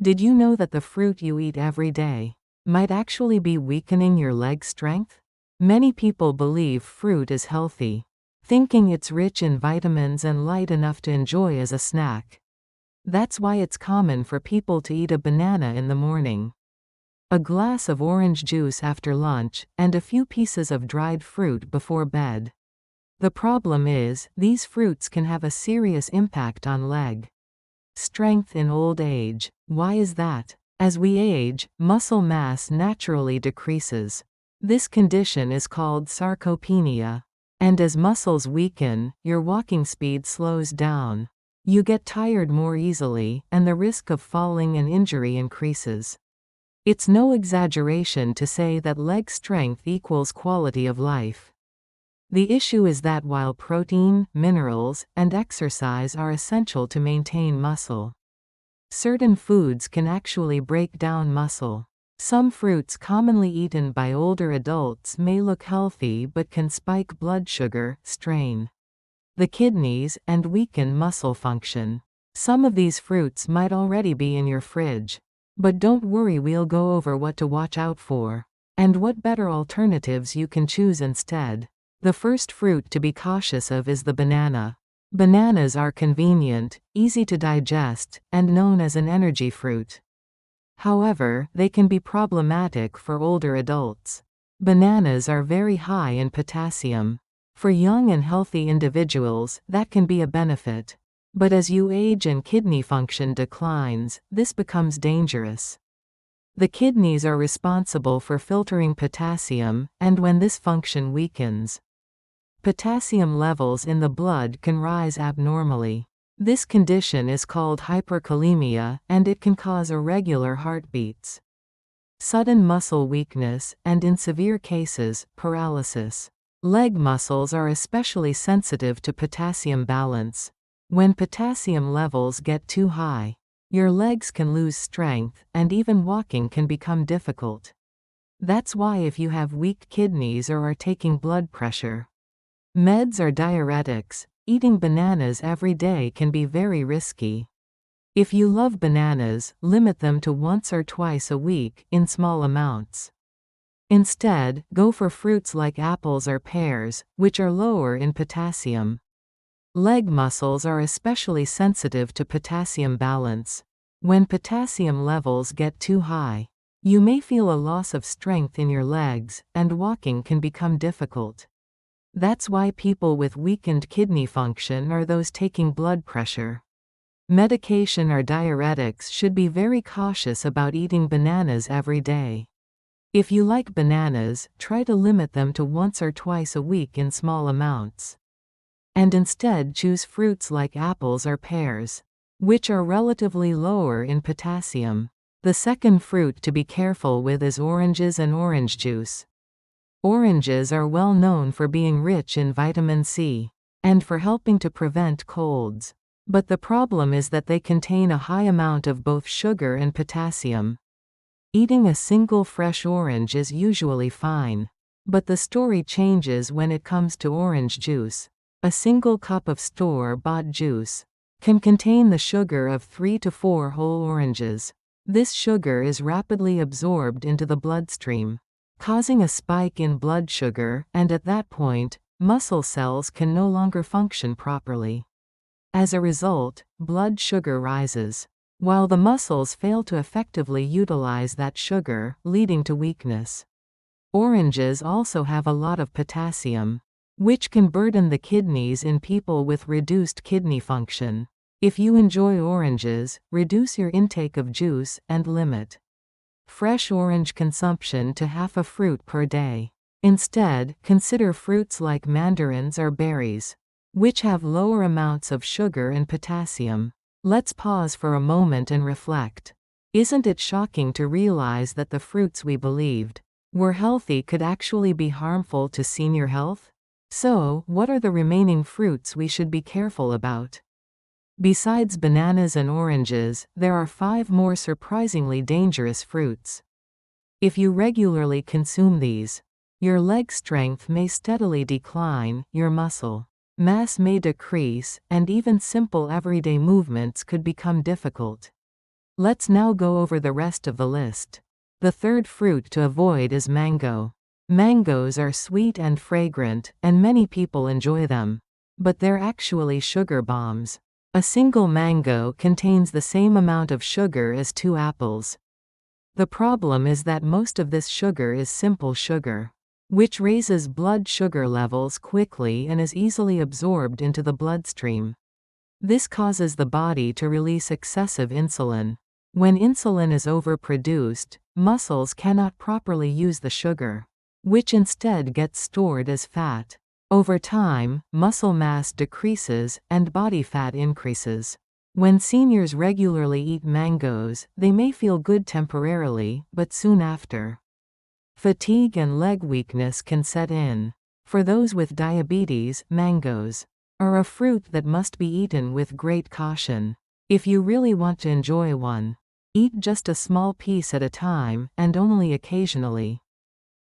Did you know that the fruit you eat every day might actually be weakening your leg strength? Many people believe fruit is healthy, thinking it's rich in vitamins and light enough to enjoy as a snack. That's why it's common for people to eat a banana in the morning, a glass of orange juice after lunch, and a few pieces of dried fruit before bed. The problem is, these fruits can have a serious impact on leg strength in old age. Why is that? As we age, muscle mass naturally decreases. This condition is called sarcopenia. And as muscles weaken, your walking speed slows down. You get tired more easily, and the risk of falling and injury increases. It's no exaggeration to say that leg strength equals quality of life. The issue is that while protein, minerals, and exercise are essential to maintain muscle, certain foods can actually break down muscle. Some fruits commonly eaten by older adults may look healthy but can spike blood sugar, strain the kidneys, and weaken muscle function. Some of these fruits might already be in your fridge. But don't worry, we'll go over what to watch out for, and what better alternatives you can choose instead. The first fruit to be cautious of is the banana. Bananas are convenient, easy to digest, and known as an energy fruit. However, they can be problematic for older adults. Bananas are very high in potassium. For young and healthy individuals, that can be a benefit. But as you age and kidney function declines, this becomes dangerous. The kidneys are responsible for filtering potassium, and when this function weakens, potassium levels in the blood can rise abnormally. This condition is called hyperkalemia, and it can cause irregular heartbeats, sudden muscle weakness, and in severe cases, paralysis. Leg muscles are especially sensitive to potassium balance. When potassium levels get too high, your legs can lose strength, and even walking can become difficult. That's why if you have weak kidneys or are taking blood pressure meds or diuretics, eating bananas every day can be very risky. If you love bananas, limit them to once or twice a week, in small amounts. Instead, go for fruits like apples or pears, which are lower in potassium. Leg muscles are especially sensitive to potassium balance. When potassium levels get too high, you may feel a loss of strength in your legs, and walking can become difficult. That's why people with weakened kidney function or those taking blood pressure medication or diuretics should be very cautious about eating bananas every day. If you like bananas, try to limit them to once or twice a week in small amounts. And instead choose fruits like apples or pears, which are relatively lower in potassium. The second fruit to be careful with is oranges and orange juice. Oranges are well known for being rich in vitamin C, and for helping to prevent colds. But the problem is that they contain a high amount of both sugar and potassium. Eating a single fresh orange is usually fine. But the story changes when it comes to orange juice. A single cup of store-bought juice can contain the sugar of 3 to 4 whole oranges. This sugar is rapidly absorbed into the bloodstream, causing a spike in blood sugar, and at that point, muscle cells can no longer function properly. As a result, blood sugar rises, while the muscles fail to effectively utilize that sugar, leading to weakness. Oranges also have a lot of potassium, which can burden the kidneys in people with reduced kidney function. If you enjoy oranges, reduce your intake of juice, and limit fresh orange consumption to half a fruit per day. Instead, consider fruits like mandarins or berries, which have lower amounts of sugar and potassium. Let's pause for a moment and reflect. Isn't it shocking to realize that the fruits we believed were healthy could actually be harmful to senior health? So, what are the remaining fruits we should be careful about? Besides bananas and oranges, there are 5 more surprisingly dangerous fruits. If you regularly consume these, your leg strength may steadily decline, your muscle mass may decrease, and even simple everyday movements could become difficult. Let's now go over the rest of the list. The third fruit to avoid is mango. Mangoes are sweet and fragrant, and many people enjoy them. But they're actually sugar bombs. A single mango contains the same amount of sugar as 2 apples. The problem is that most of this sugar is simple sugar, which raises blood sugar levels quickly and is easily absorbed into the bloodstream. This causes the body to release excessive insulin. When insulin is overproduced, muscles cannot properly use the sugar, which instead gets stored as fat. Over time, muscle mass decreases and body fat increases. When seniors regularly eat mangoes, they may feel good temporarily, but soon after, fatigue and leg weakness can set in. For those with diabetes, mangoes are a fruit that must be eaten with great caution. If you really want to enjoy one, eat just a small piece at a time, and only occasionally.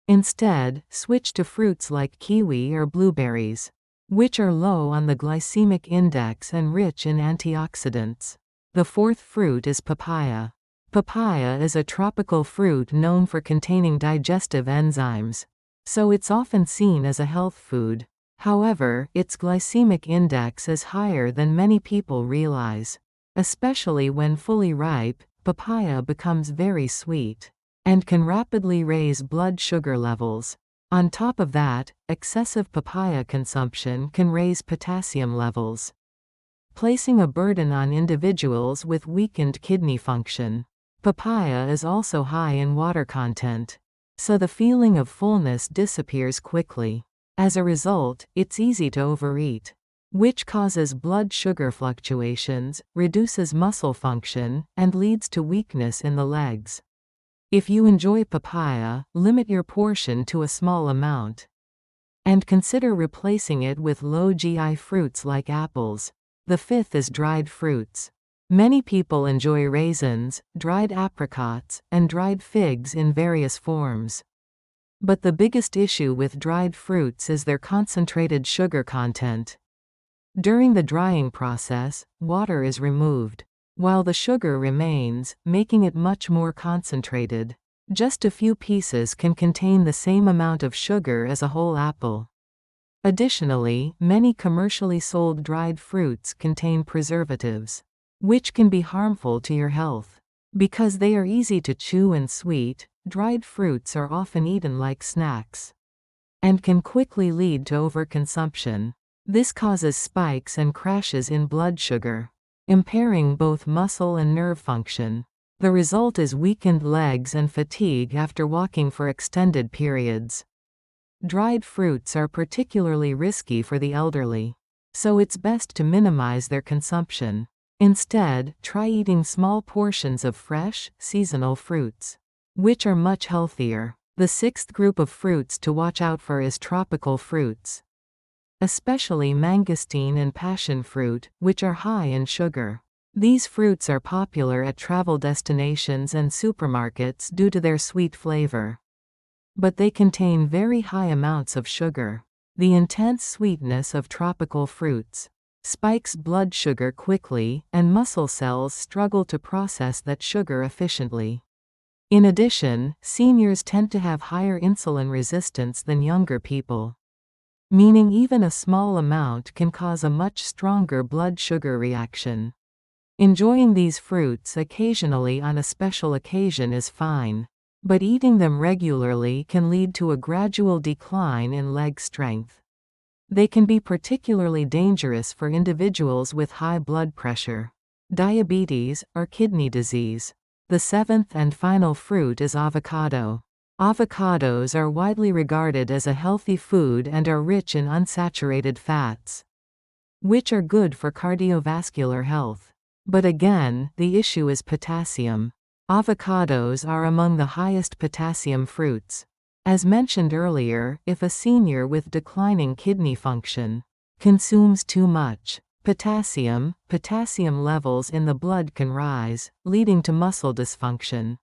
Instead, switch to fruits like kiwi or blueberries, which are low on the glycemic index and rich in antioxidants. The fourth fruit is papaya. Papaya is a tropical fruit known for containing digestive enzymes, so it's often seen as a health food. However, its glycemic index is higher than many people realize. Especially when fully ripe, papaya becomes very sweet and can rapidly raise blood sugar levels. On top of that, excessive papaya consumption can raise potassium levels, placing a burden on individuals with weakened kidney function. Papaya is also high in water content, so the feeling of fullness disappears quickly. As a result, it's easy to overeat, which causes blood sugar fluctuations, reduces muscle function, and leads to weakness in the legs. If you enjoy papaya, limit your portion to a small amount, and consider replacing it with low GI fruits like apples. The fifth is dried fruits. Many people enjoy raisins, dried apricots, and dried figs in various forms. But the biggest issue with dried fruits is their concentrated sugar content. During the drying process, water is removed, while the sugar remains, making it much more concentrated. Just a few pieces can contain the same amount of sugar as a whole apple. Additionally, many commercially sold dried fruits contain preservatives, which can be harmful to your health. Because they are easy to chew and sweet, dried fruits are often eaten like snacks, and can quickly lead to overconsumption. This causes spikes and crashes in blood sugar, impairing both muscle and nerve function. The result is weakened legs and fatigue after walking for extended periods. Dried fruits are particularly risky for the elderly, so it's best to minimize their consumption. Instead, try eating small portions of fresh, seasonal fruits, which are much healthier. The sixth group of fruits to watch out for is tropical fruits, especially mangosteen and passion fruit, which are high in sugar. These fruits are popular at travel destinations and supermarkets due to their sweet flavor, but they contain very high amounts of sugar. The intense sweetness of tropical fruits spikes blood sugar quickly, and muscle cells struggle to process that sugar efficiently. In addition, seniors tend to have higher insulin resistance than younger people, meaning even a small amount can cause a much stronger blood sugar reaction. Enjoying these fruits occasionally on a special occasion is fine, but eating them regularly can lead to a gradual decline in leg strength. They can be particularly dangerous for individuals with high blood pressure, diabetes, or kidney disease. The seventh and final fruit is avocado. Avocados are widely regarded as a healthy food and are rich in unsaturated fats, which are good for cardiovascular health. But again, the issue is potassium. Avocados are among the highest potassium fruits. As mentioned earlier, if a senior with declining kidney function consumes too much potassium levels in the blood can rise, leading to muscle dysfunction.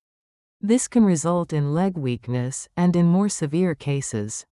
This can result in leg weakness and, in more severe cases,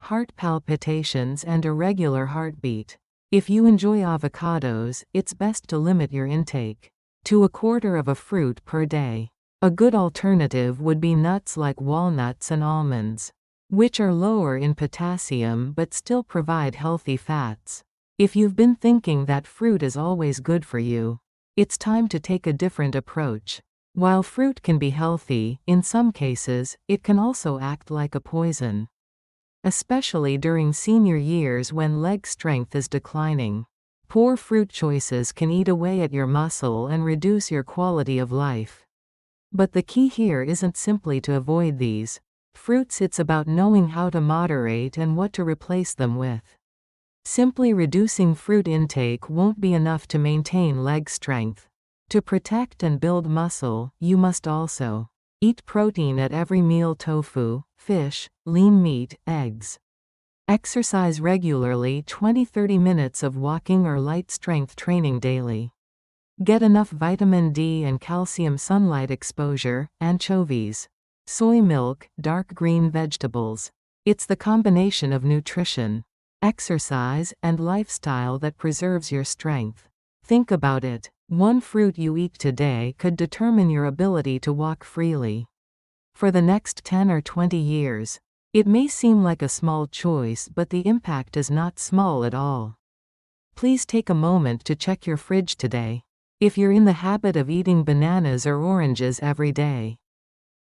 heart palpitations and irregular heartbeat. If you enjoy avocados, it's best to limit your intake. to a quarter of a fruit per day. A good alternative would be nuts like walnuts and almonds, which are lower in potassium but still provide healthy fats. If you've been thinking that fruit is always good for you, it's time to take a different approach. While fruit can be healthy, in some cases, it can also act like a poison, especially during senior years when leg strength is declining. Poor fruit choices can eat away at your muscle and reduce your quality of life. But the key here isn't simply to avoid these fruits, it's about knowing how to moderate and what to replace them with. Simply reducing fruit intake won't be enough to maintain leg strength. To protect and build muscle, you must also eat protein at every meal: tofu, fish, lean meat, eggs. Exercise regularly: 20-30 minutes of walking or light strength training daily. Get enough vitamin D and calcium sunlight exposure: anchovies, soy milk, dark green vegetables. It's the combination of nutrition, exercise, and lifestyle that preserves your strength. Think about it. One fruit you eat today could determine your ability to walk freely for the next 10 or 20 years. It may seem like a small choice, but the impact is not small at all. Please take a moment to check your fridge today. If you're in the habit of eating bananas or oranges every day,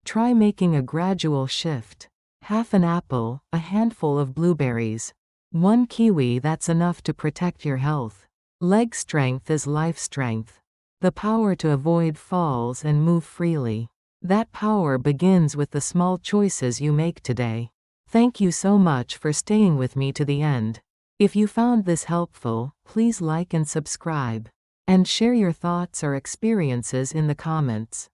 try making a gradual shift. Half an apple, a handful of blueberries, one kiwi. That's enough to protect your health. Leg strength is life strength. The power to avoid falls and move freely. That power begins with the small choices you make today. Thank you so much for staying with me to the end. If you found this helpful, please like and subscribe, and share your thoughts or experiences in the comments.